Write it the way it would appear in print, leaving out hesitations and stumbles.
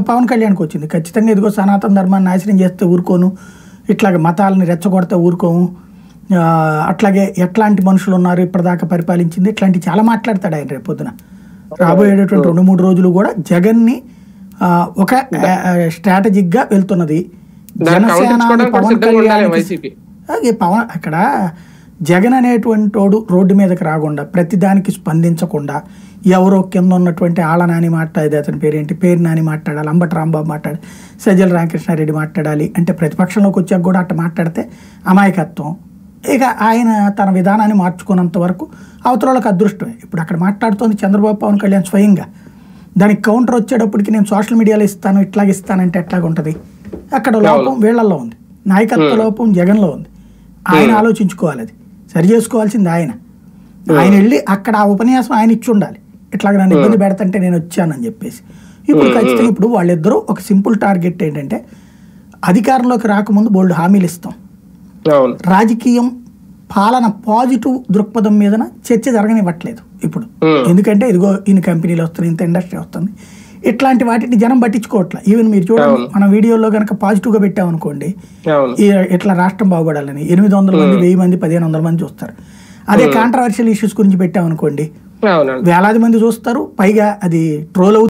పవన్ కళ్యాణ్కి వచ్చింది. ఖచ్చితంగా ఇదిగో సనాతన ధర్మాన్ని నాశనం చేస్తే ఊరుకోను, ఇట్లాగే మతాలని రెచ్చగొడితే ఊరుకోము, అట్లాగే ఎట్లాంటి మనుషులు ఉన్నారు ఇప్పటిదాకా పరిపాలించింది, ఇట్లాంటివి చాలా మాట్లాడతాడు ఆయన రేపు పొద్దున. రాబోయేటటువంటి 2-3 రోజులు కూడా జగన్ని ఒక స్ట్రాటజిక్గా వెళ్తున్నది జనసేన. పవన్ కళ్యాణ్ పవన్ అక్కడ జగన్ అనేటువంటి వాడు రోడ్డు మీదకి రాకుండా ప్రతి దానికి స్పందించకుండా ఎవరో కింద ఉన్నటువంటి ఆళ్ళ నాని మాట్లాడేది, అతని పేరేంటి పేరు నాని మాట్లాడాలి, అంబటి రాంబాబు మాట్లాడాలి, సజ్జల రామకృష్ణారెడ్డి మాట్లాడాలి అంటే ప్రతిపక్షంలోకి వచ్చాక కూడా అట్ట మాట్లాడితే అమాయకత్వం. ఇక ఆయన తన విధానాన్ని మార్చుకున్నంత వరకు అవతల వాళ్ళకి అదృష్టమే. ఇప్పుడు అక్కడ మాట్లాడుతోంది చంద్రబాబు పవన్ కళ్యాణ్ స్వయంగా. దానికి కౌంటర్ వచ్చేటప్పటికి నేను సోషల్ మీడియాలో ఇస్తాను ఇట్లాగ ఇస్తానంటే ఎట్లాగ ఉంటుంది. అక్కడ లోపం వీళ్ళల్లో ఉంది, నాయకత్వ లోపం జగన్లో ఉంది. ఆయన ఆలోచించుకోవాలి, అది సరి చేసుకోవాల్సింది ఆయన. ఆయన వెళ్ళి అక్కడ ఆ ఉపన్యాసం ఆయన ఇచ్చి ఉండాలి, ఇట్లాగ నన్ను ఇబ్బంది పెడతంటే నేను వచ్చానని చెప్పేసి. ఇప్పుడు ఖచ్చితంగా ఇప్పుడు వాళ్ళిద్దరూ ఒక సింపుల్ టార్గెట్ ఏంటంటే అధికారంలోకి రాకముందు బోల్డ్ హామీలు ఇస్తాం, రాజకీయం పాలన పాజిటివ్ దృక్పథం మీద చర్చ జరగనివ్వట్లేదు ఇప్పుడు. ఎందుకంటే ఇదిగో ఇన్ని కంపెనీలు వస్తున్నాయి, ఇంత ఇండస్ట్రీ వస్తుంది, ఇట్లాంటి వాటిని జనం పట్టించుకోవట్లే. ఈవెన్ మీరు చూడండి మన వీడియోలో కనుక పాజిటివ్గా పెట్టామనుకోండి, ఇట్లా రాష్ట్రం బాగుపడాలని 800 మంది 1000 మంది 1500 మంది చూస్తారు. అదే కాంట్రవర్షియల్ ఇష్యూస్ గురించి పెట్టామనుకోండి వేలాది మంది చూస్తారు, పైగా అది ట్రోల్ అవుతుంది.